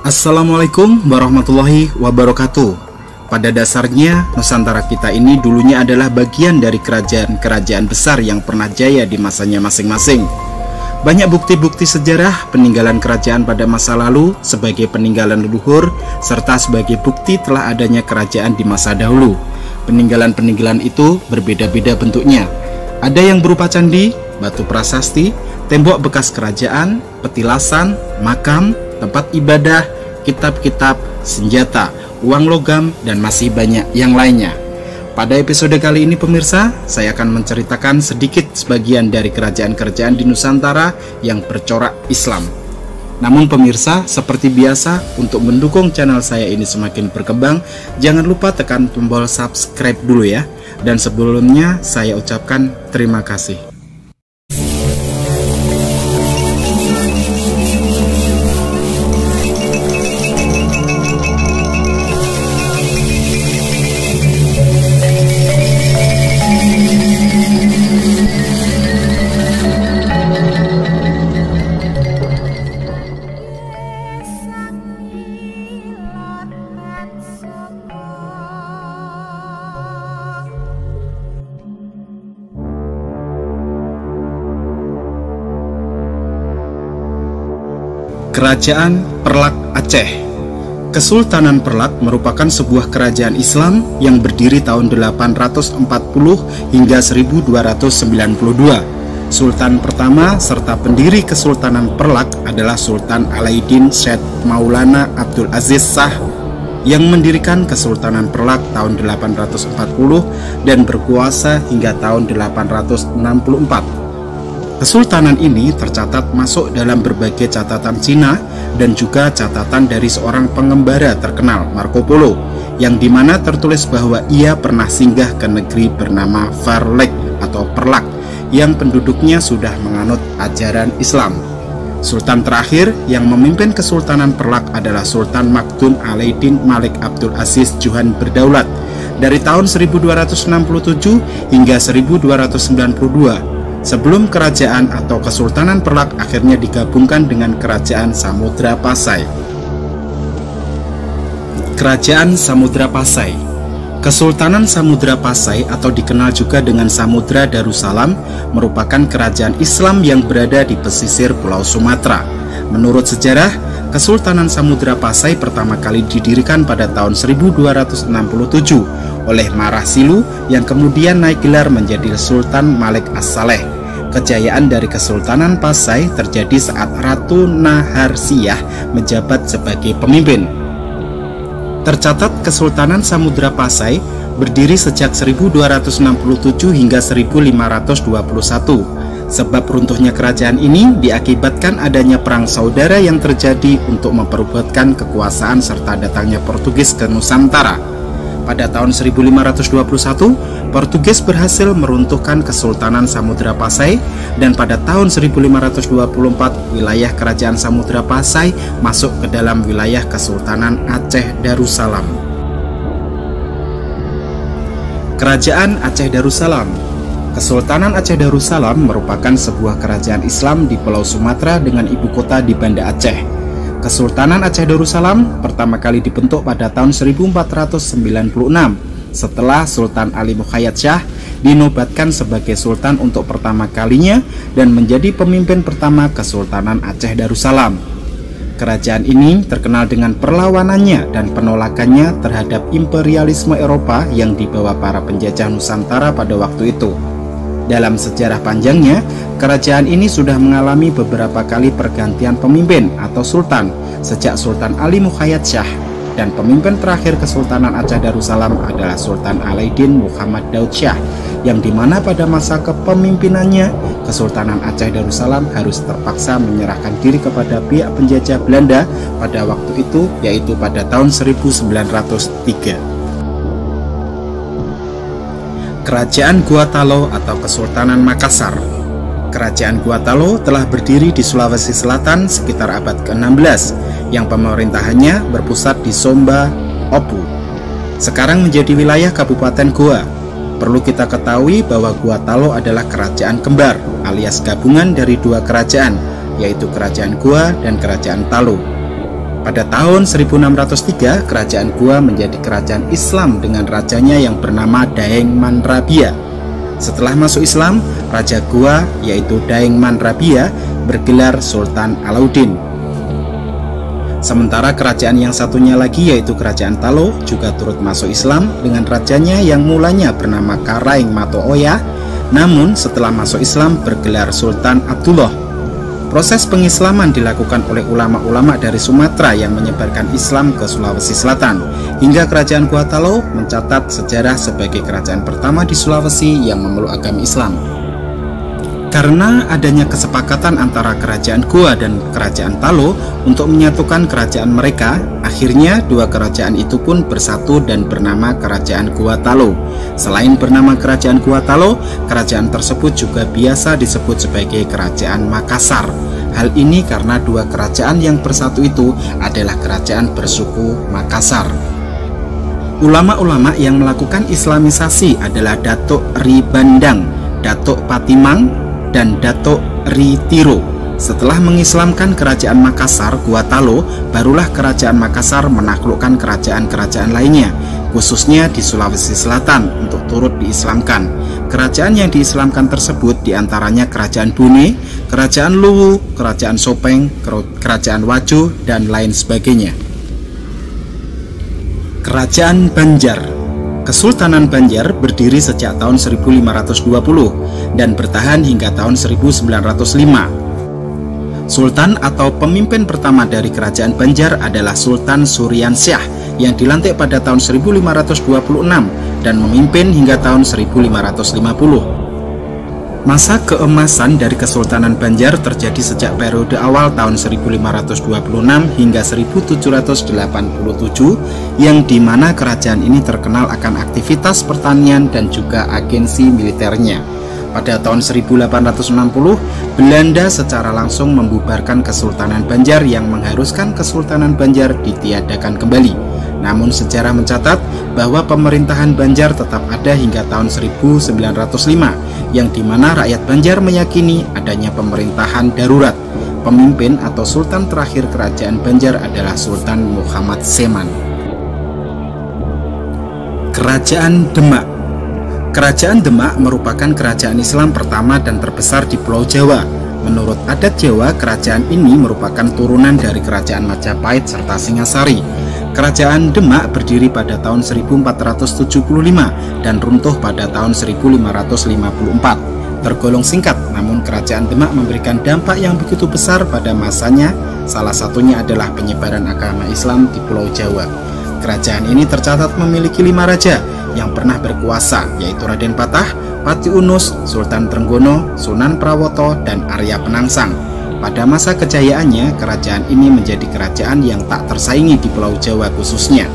Assalamualaikum warahmatullahi wabarakatuh. Pada dasarnya, Nusantara kita ini dulunya adalah bagian dari kerajaan-kerajaan besar yang pernah jaya di masanya masing-masing. Banyak bukti-bukti sejarah peninggalan kerajaan pada masa lalu sebagai peninggalan leluhur, serta sebagai bukti telah adanya kerajaan di masa dahulu. Peninggalan-peninggalan itu berbeda-beda bentuknya. Ada yang berupa candi, batu prasasti, tembok bekas kerajaan, petilasan, makam, tempat ibadah, kitab-kitab, senjata, uang logam, dan masih banyak yang lainnya. Pada episode kali ini pemirsa, saya akan menceritakan sedikit sebagian dari kerajaan-kerajaan di Nusantara yang bercorak Islam. Namun pemirsa, seperti biasa, untuk mendukung channel saya ini semakin berkembang, jangan lupa tekan tombol subscribe dulu ya. Dan sebelumnya saya ucapkan terima kasih. Kerajaan Perlak Aceh. Kesultanan Perlak merupakan sebuah kerajaan Islam yang berdiri tahun 840 hingga 1292. Sultan pertama serta pendiri Kesultanan Perlak adalah Sultan Alaiddin Syed Maulana Abdul Aziz Shah yang mendirikan Kesultanan Perlak tahun 840 dan berkuasa hingga tahun 864. Kesultanan ini tercatat masuk dalam berbagai catatan Cina dan juga catatan dari seorang pengembara terkenal, Marco Polo, yang dimana tertulis bahwa ia pernah singgah ke negeri bernama Farlek atau Perlak yang penduduknya sudah menganut ajaran Islam. Sultan terakhir yang memimpin Kesultanan Perlak adalah Sultan Magdum Alaiddin Malik Abdul Aziz Johan Berdaulat dari tahun 1267 hingga 1292. Sebelum kerajaan atau Kesultanan Perlak akhirnya digabungkan dengan Kerajaan Samudra Pasai. Kerajaan Samudra Pasai. Kesultanan Samudra Pasai atau dikenal juga dengan Samudra Darussalam merupakan kerajaan Islam yang berada di pesisir Pulau Sumatera. Menurut sejarah, Kesultanan Samudra Pasai pertama kali didirikan pada tahun 1267 oleh Marah Silu yang kemudian naik gelar menjadi Sultan Malik As-Saleh. Kejayaan dari Kesultanan Pasai terjadi saat Ratu Naharsiyah menjabat sebagai pemimpin. Tercatat Kesultanan Samudra Pasai berdiri sejak 1267 hingga 1521. Sebab runtuhnya kerajaan ini diakibatkan adanya perang saudara yang terjadi untuk memperebutkan kekuasaan serta datangnya Portugis ke Nusantara. Pada tahun 1521, Portugis berhasil meruntuhkan Kesultanan Samudra Pasai dan pada tahun 1524 wilayah Kerajaan Samudra Pasai masuk ke dalam wilayah Kesultanan Aceh Darussalam. Kerajaan Aceh Darussalam. Kesultanan Aceh Darussalam merupakan sebuah kerajaan Islam di Pulau Sumatera dengan ibu kota di Banda Aceh. Kesultanan Aceh Darussalam pertama kali dibentuk pada tahun 1496 setelah Sultan Ali Mukhayat Shah dinobatkan sebagai sultan untuk pertama kalinya dan menjadi pemimpin pertama Kesultanan Aceh Darussalam. Kerajaan ini terkenal dengan perlawanannya dan penolakannya terhadap imperialisme Eropa yang dibawa para penjajah Nusantara pada waktu itu. Dalam sejarah panjangnya, kerajaan ini sudah mengalami beberapa kali pergantian pemimpin atau sultan sejak Sultan Ali Mukhayat Shah, dan pemimpin terakhir Kesultanan Aceh Darussalam adalah Sultan Alaiddin Muhammad Daud Shah, yang dimana pada masa kepemimpinannya Kesultanan Aceh Darussalam harus terpaksa menyerahkan diri kepada pihak penjajah Belanda pada waktu itu, yaitu pada tahun 1903. Kerajaan Guatalo atau Kesultanan Makassar. Kerajaan Guatalo telah berdiri di Sulawesi Selatan sekitar abad ke-16, yang pemerintahannya berpusat di Somba, Opu. Sekarang menjadi wilayah Kabupaten Goa. Perlu kita ketahui bahwa Guatalo adalah kerajaan kembar alias gabungan dari dua kerajaan, yaitu Kerajaan Goa dan Kerajaan Talo. Pada tahun 1603, kerajaan Goa menjadi kerajaan Islam dengan rajanya yang bernama Daeng Manrabia. Setelah masuk Islam, Raja Goa yaitu Daeng Manrabia bergelar Sultan Alauddin. Sementara kerajaan yang satunya lagi yaitu kerajaan Talo juga turut masuk Islam dengan rajanya yang mulanya bernama Karaeng Mato Oya, namun setelah masuk Islam bergelar Sultan Abdullah. Proses pengislaman dilakukan oleh ulama-ulama dari Sumatera yang menyebarkan Islam ke Sulawesi Selatan, hingga kerajaan Goa Talo mencatat sejarah sebagai kerajaan pertama di Sulawesi yang memeluk agama Islam. Karena adanya kesepakatan antara kerajaan Goa dan kerajaan Talo untuk menyatukan kerajaan mereka, akhirnya dua kerajaan itu pun bersatu dan bernama Kerajaan Goa Talo. Selain bernama Kerajaan Goa Talo, kerajaan tersebut juga biasa disebut sebagai Kerajaan Makassar. Hal ini karena dua kerajaan yang bersatu itu adalah kerajaan bersuku Makassar. Ulama-ulama yang melakukan Islamisasi adalah Datuk Ri Bandang, Datuk Patimang, dan Datuk Ri Tiro. Setelah mengislamkan kerajaan Makassar, Goa Talo, barulah kerajaan Makassar menaklukkan kerajaan-kerajaan lainnya, khususnya di Sulawesi Selatan untuk turut diislamkan. Kerajaan yang diislamkan tersebut diantaranya Kerajaan Bone, Kerajaan Luwu, Kerajaan Sopeng, Kerajaan Wajo, dan lain sebagainya. Kerajaan Banjar. Kesultanan Banjar berdiri sejak tahun 1520 dan bertahan hingga tahun 1905. Sultan atau pemimpin pertama dari kerajaan Banjar adalah Sultan Suryansyah yang dilantik pada tahun 1526 dan memimpin hingga tahun 1550. Masa keemasan dari Kesultanan Banjar terjadi sejak periode awal tahun 1526 hingga 1787, yang dimana kerajaan ini terkenal akan aktivitas pertanian dan juga agensi militernya. Pada tahun 1860, Belanda secara langsung membubarkan Kesultanan Banjar yang mengharuskan Kesultanan Banjar ditiadakan kembali. Namun sejarah mencatat bahwa pemerintahan Banjar tetap ada hingga tahun 1905, yang dimana rakyat Banjar meyakini adanya pemerintahan darurat. Pemimpin atau sultan terakhir kerajaan Banjar adalah Sultan Muhammad Seman. Kerajaan Demak. Kerajaan Demak merupakan kerajaan Islam pertama dan terbesar di Pulau Jawa. Menurut adat Jawa, kerajaan ini merupakan turunan dari kerajaan Majapahit serta Singasari. Kerajaan Demak berdiri pada tahun 1475 dan runtuh pada tahun 1554. Tergolong singkat, namun kerajaan Demak memberikan dampak yang begitu besar pada masanya. Salah satunya adalah penyebaran agama Islam di Pulau Jawa. Kerajaan ini tercatat memiliki 5 raja yang pernah berkuasa, yaitu Raden Patah, Pati Unus, Sultan Trenggono, Sunan Prawoto, dan Arya Penangsang. Pada masa kejayaannya, kerajaan ini menjadi kerajaan yang tak tersaingi di Pulau Jawa khususnya.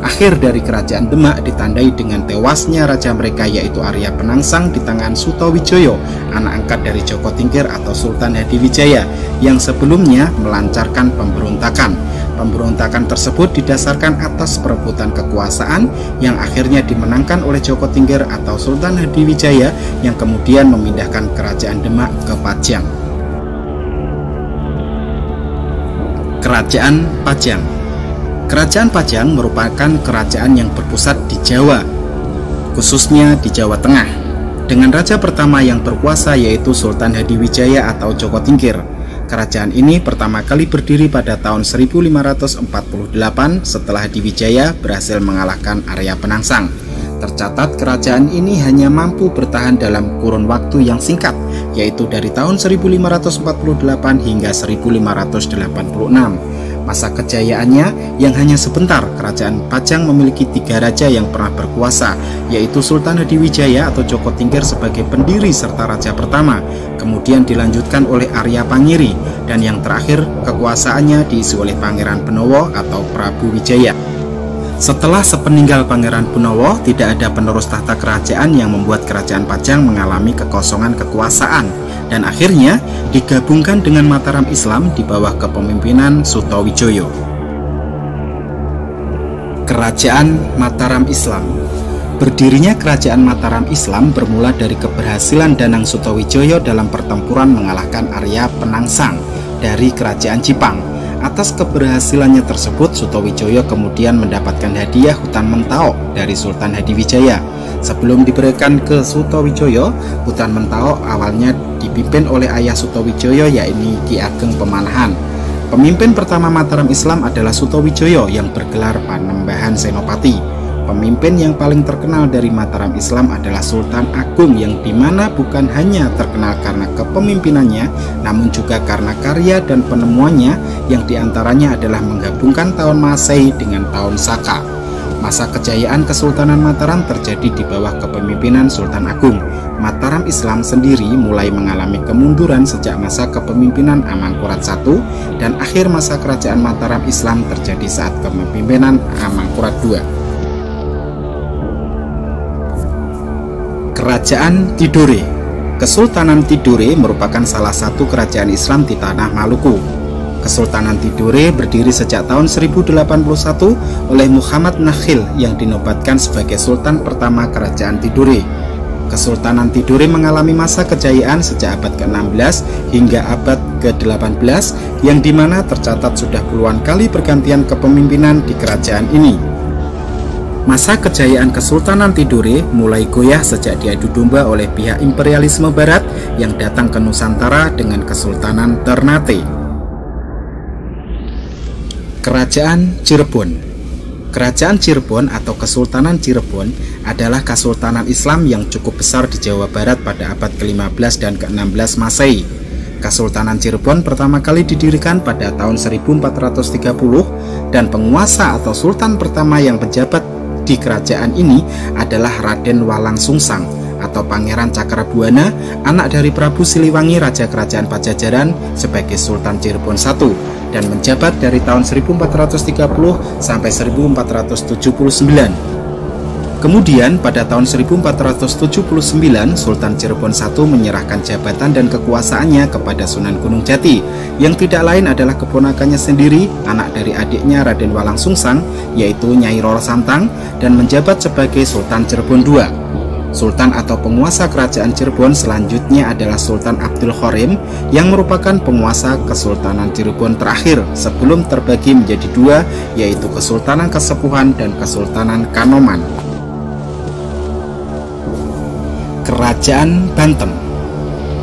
Akhir dari kerajaan Demak ditandai dengan tewasnya raja mereka yaitu Arya Penangsang di tangan Sutowijoyo, anak angkat dari Joko Tingkir atau Sultan Hadiwijaya, yang sebelumnya melancarkan pemberontakan. Pemberontakan tersebut didasarkan atas perebutan kekuasaan yang akhirnya dimenangkan oleh Joko Tingkir atau Sultan Hadiwijaya, yang kemudian memindahkan kerajaan Demak ke Pajang. Kerajaan Pajang. Kerajaan Pajang merupakan kerajaan yang berpusat di Jawa, khususnya di Jawa Tengah, dengan raja pertama yang berkuasa yaitu Sultan Hadiwijaya atau Joko Tingkir. Kerajaan ini pertama kali berdiri pada tahun 1548 setelah Hadiwijaya berhasil mengalahkan Arya Penangsang. Tercatat kerajaan ini hanya mampu bertahan dalam kurun waktu yang singkat, yaitu dari tahun 1548 hingga 1586. Masa kejayaannya yang hanya sebentar, kerajaan Pajang memiliki 3 raja yang pernah berkuasa, yaitu Sultan Hadiwijaya atau Joko Tingkir sebagai pendiri serta raja pertama, kemudian dilanjutkan oleh Arya Pangiri, dan yang terakhir kekuasaannya diisi oleh Pangeran Benowo atau Prabu Wijaya. Setelah sepeninggal Pangeran Benowo, tidak ada penerus tahta kerajaan yang membuat kerajaan Pajang mengalami kekosongan kekuasaan, dan akhirnya digabungkan dengan Mataram Islam di bawah kepemimpinan Sutowijoyo. Kerajaan Mataram Islam. Berdirinya kerajaan Mataram Islam bermula dari keberhasilan Danang Sutowijoyo dalam pertempuran mengalahkan Arya Penangsang dari kerajaan Jipang. Atas keberhasilannya tersebut, Sutowijoyo kemudian mendapatkan hadiah hutan Mentao dari Sultan Hadiwijaya. Sebelum diberikan ke Sutowijoyo, hutan Mentao awalnya dipimpin oleh ayah Sutowijoyo, yakni Ki Ageng Pemanahan. Pemimpin pertama Mataram Islam adalah Sutowijoyo yang bergelar Panembahan Senopati. Pemimpin yang paling terkenal dari Mataram Islam adalah Sultan Agung, yang dimana bukan hanya terkenal karena kepemimpinannya, namun juga karena karya dan penemuannya, yang diantaranya adalah menggabungkan tahun Masehi dengan tahun Saka. Masa kejayaan Kesultanan Mataram terjadi di bawah kepemimpinan Sultan Agung. Mataram Islam sendiri mulai mengalami kemunduran sejak masa kepemimpinan Amangkurat I, dan akhir masa kerajaan Mataram Islam terjadi saat kepemimpinan Amangkurat II. Kerajaan Tidore. Kesultanan Tidore merupakan salah satu kerajaan Islam di tanah Maluku. Kesultanan Tidore berdiri sejak tahun 1081 oleh Muhammad Nakhil yang dinobatkan sebagai sultan pertama kerajaan Tidore. Kesultanan Tidore mengalami masa kejayaan sejak abad ke-16 hingga abad ke-18, yang dimana tercatat sudah puluhan kali pergantian kepemimpinan di kerajaan ini. Masa kejayaan Kesultanan Tidore mulai goyah sejak diadu domba oleh pihak imperialisme barat yang datang ke Nusantara dengan Kesultanan Ternate. Kerajaan Cirebon. Kerajaan Cirebon atau Kesultanan Cirebon adalah kesultanan Islam yang cukup besar di Jawa Barat pada abad ke-15 dan ke-16 Masehi. Kesultanan Cirebon pertama kali didirikan pada tahun 1430, dan penguasa atau sultan pertama yang menjabat di kerajaan ini adalah Raden Walang Sungsang atau Pangeran Cakrabuana, anak dari Prabu Siliwangi, Raja Kerajaan Pajajaran, sebagai Sultan Cirebon I, dan menjabat dari tahun 1430 sampai 1479. Kemudian pada tahun 1479, Sultan Cirebon I menyerahkan jabatan dan kekuasaannya kepada Sunan Gunung Jati, yang tidak lain adalah keponakannya sendiri, anak dari adiknya Raden Walang Sungsang, yaitu Nyai Roro Santang, dan menjabat sebagai Sultan Cirebon II. Sultan atau penguasa kerajaan Cirebon selanjutnya adalah Sultan Abdul Khorim, yang merupakan penguasa Kesultanan Cirebon terakhir sebelum terbagi menjadi dua, yaitu Kesultanan Kasepuhan dan Kesultanan Kanoman. Kerajaan Banten.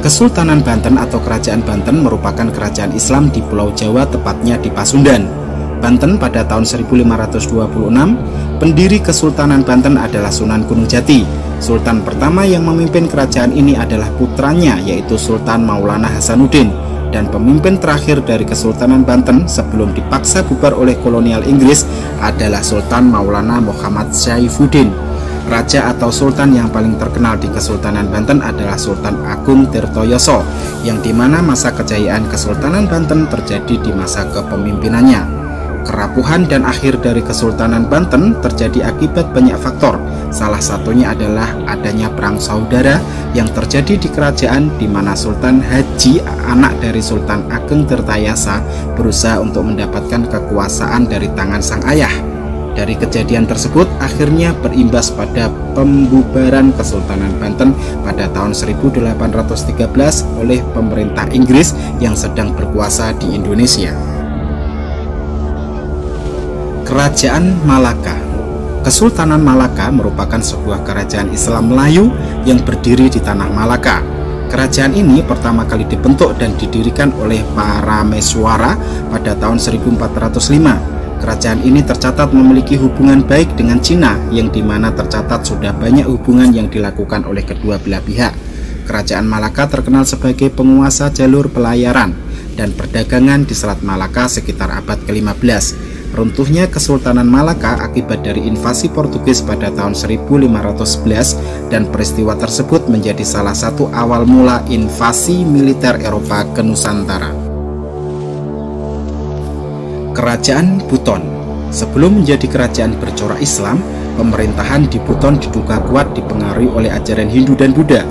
Kesultanan Banten atau Kerajaan Banten merupakan kerajaan Islam di Pulau Jawa, tepatnya di Pasundan, Banten pada tahun 1526. Pendiri Kesultanan Banten adalah Sunan Gunung Jati. Sultan pertama yang memimpin kerajaan ini adalah putranya, yaitu Sultan Maulana Hasanuddin, dan pemimpin terakhir dari Kesultanan Banten sebelum dipaksa bubar oleh kolonial Inggris adalah Sultan Maulana Muhammad Saifuddin. Raja atau sultan yang paling terkenal di Kesultanan Banten adalah Sultan Agung Tirtoyoso, yang dimana masa kejayaan Kesultanan Banten terjadi di masa kepemimpinannya. Kerapuhan dan akhir dari Kesultanan Banten terjadi akibat banyak faktor. Salah satunya adalah adanya perang saudara yang terjadi di kerajaan, di mana Sultan Haji, anak dari Sultan Ageng Tirtayasa, berusaha untuk mendapatkan kekuasaan dari tangan sang ayah. Dari kejadian tersebut akhirnya berimbas pada pembubaran Kesultanan Banten pada tahun 1813 oleh pemerintah Inggris yang sedang berkuasa di Indonesia. Kerajaan Malaka. Kesultanan Malaka merupakan sebuah kerajaan Islam Melayu yang berdiri di tanah Malaka. Kerajaan ini pertama kali dibentuk dan didirikan oleh Parameswara pada tahun 1405. Kerajaan ini tercatat memiliki hubungan baik dengan Cina, yang dimana tercatat sudah banyak hubungan yang dilakukan oleh kedua belah pihak. Kerajaan Malaka terkenal sebagai penguasa jalur pelayaran dan perdagangan di Selat Malaka sekitar abad ke-15. Runtuhnya Kesultanan Malaka akibat dari invasi Portugis pada tahun 1511, dan peristiwa tersebut menjadi salah satu awal mula invasi militer Eropa ke Nusantara. Kerajaan Buton. Sebelum menjadi kerajaan bercorak Islam, pemerintahan di Buton diduga kuat dipengaruhi oleh ajaran Hindu dan Buddha.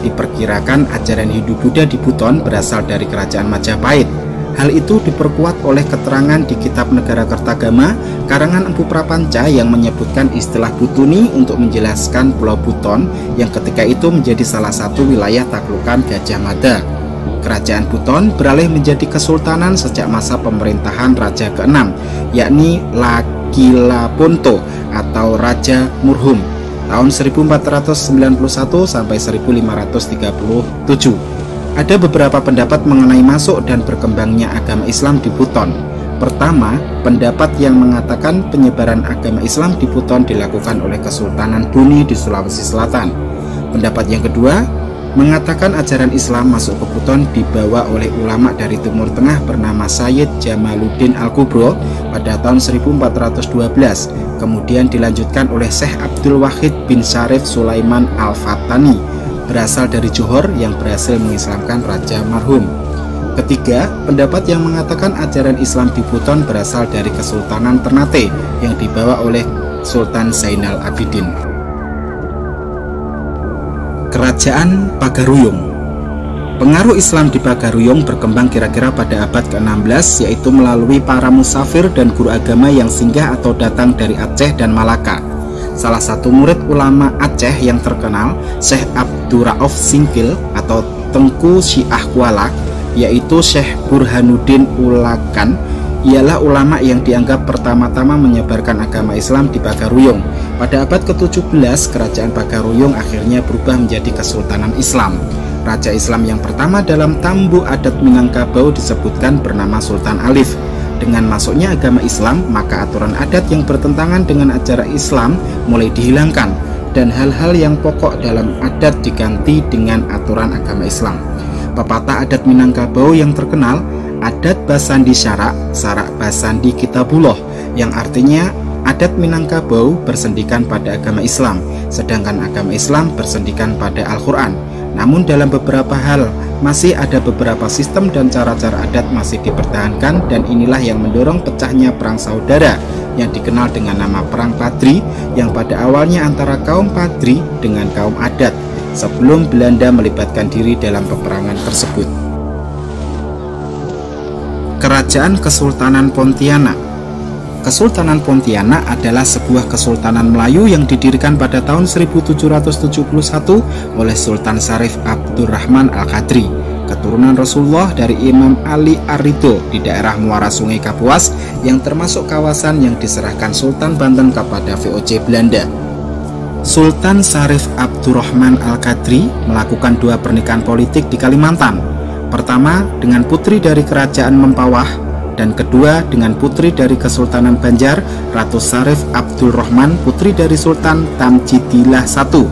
Diperkirakan ajaran Hindu-Buddha di Buton berasal dari kerajaan Majapahit. Hal itu diperkuat oleh keterangan di Kitab Negara Kertagama karangan Empu Prapanca yang menyebutkan istilah Butuni untuk menjelaskan Pulau Buton yang ketika itu menjadi salah satu wilayah taklukan Gajah Mada. Kerajaan Buton beralih menjadi kesultanan sejak masa pemerintahan Raja ke-6, yakni Lakilaponto atau Raja Murhum tahun 1491 sampai 1537. Ada beberapa pendapat mengenai masuk dan berkembangnya agama Islam di Buton. Pertama, pendapat yang mengatakan penyebaran agama Islam di Buton dilakukan oleh Kesultanan Buni di Sulawesi Selatan. Pendapat yang kedua mengatakan ajaran Islam masuk ke Buton dibawa oleh ulama dari Timur Tengah bernama Sayyid Jamaluddin Al-Kubro pada tahun 1412, kemudian dilanjutkan oleh Syekh Abdul Wahid bin Syarif Sulaiman Al-Fatani, berasal dari Johor yang berhasil mengislamkan Raja Marhum. Ketiga, pendapat yang mengatakan ajaran Islam di Buton berasal dari Kesultanan Ternate yang dibawa oleh Sultan Zainal Abidin. Kerajaan Pagaruyung. Pengaruh Islam di Pagaruyung berkembang kira-kira pada abad ke-16, yaitu melalui para musafir dan guru agama yang singgah atau datang dari Aceh dan Malaka. Salah satu murid ulama Aceh yang terkenal, Syekh Abdurrauf Singkil atau Tengku Syiah Kuala, yaitu Syekh Burhanuddin Ulakan, ialah ulama yang dianggap pertama-tama menyebarkan agama Islam di Pagaruyung. Pada abad ke-17, kerajaan Pagaruyung akhirnya berubah menjadi Kesultanan Islam. Raja Islam yang pertama dalam Tambu adat Minangkabau disebutkan bernama Sultan Alif. Dengan masuknya agama Islam, maka aturan adat yang bertentangan dengan ajaran Islam mulai dihilangkan, dan hal-hal yang pokok dalam adat diganti dengan aturan agama Islam. Pepatah adat Minangkabau yang terkenal, adat Basandi Syarak, Sarak Basandi Kitabullah, yang artinya adat Minangkabau bersendikan pada agama Islam, sedangkan agama Islam bersendikan pada Al-Quran. Namun dalam beberapa hal, masih ada beberapa sistem dan cara-cara adat masih dipertahankan, dan inilah yang mendorong pecahnya perang saudara yang dikenal dengan nama Perang Padri, yang pada awalnya antara kaum Padri dengan kaum adat, sebelum Belanda melibatkan diri dalam peperangan tersebut. Kerajaan Kesultanan Pontianak. Kesultanan Pontianak adalah sebuah kesultanan Melayu yang didirikan pada tahun 1771 oleh Sultan Syarif Abdurrahman Al-Qadri, keturunan Rasulullah dari Imam Ali Ar-Ridho di daerah Muara Sungai Kapuas, yang termasuk kawasan yang diserahkan Sultan Banten kepada VOC Belanda. Sultan Syarif Abdurrahman Al-Qadri melakukan dua pernikahan politik di Kalimantan. Pertama dengan putri dari Kerajaan Mempawah, dan kedua dengan putri dari Kesultanan Banjar, Ratu Syarif Abdul Rahman, putri dari Sultan Tamjidillah I,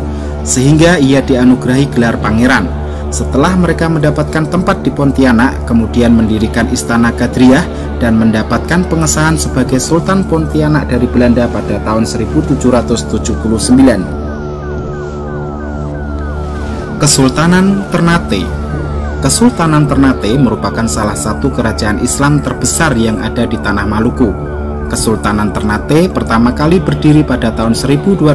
sehingga ia dianugerahi gelar pangeran. Setelah mereka mendapatkan tempat di Pontianak, kemudian mendirikan Istana Qadriyah dan mendapatkan pengesahan sebagai Sultan Pontianak dari Belanda pada tahun 1779. Kesultanan Ternate. Kesultanan Ternate merupakan salah satu kerajaan Islam terbesar yang ada di tanah Maluku. Kesultanan Ternate pertama kali berdiri pada tahun 1257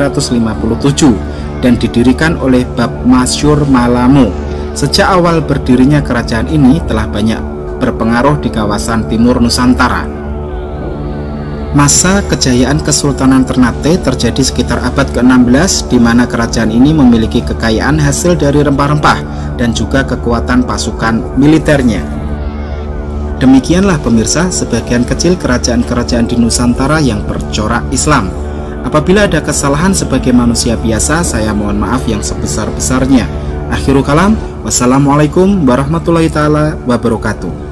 dan didirikan oleh Bab Masyur Malamo. Sejak awal berdirinya kerajaan ini telah banyak berpengaruh di kawasan timur Nusantara. Masa kejayaan Kesultanan Ternate terjadi sekitar abad ke-16, di mana kerajaan ini memiliki kekayaan hasil dari rempah-rempah dan juga kekuatan pasukan militernya. Demikianlah pemirsa, sebagian kecil kerajaan-kerajaan di Nusantara yang bercorak Islam. Apabila ada kesalahan sebagai manusia biasa, saya mohon maaf yang sebesar-besarnya. Akhirul kalam, wassalamualaikum warahmatullahi taala wabarakatuh.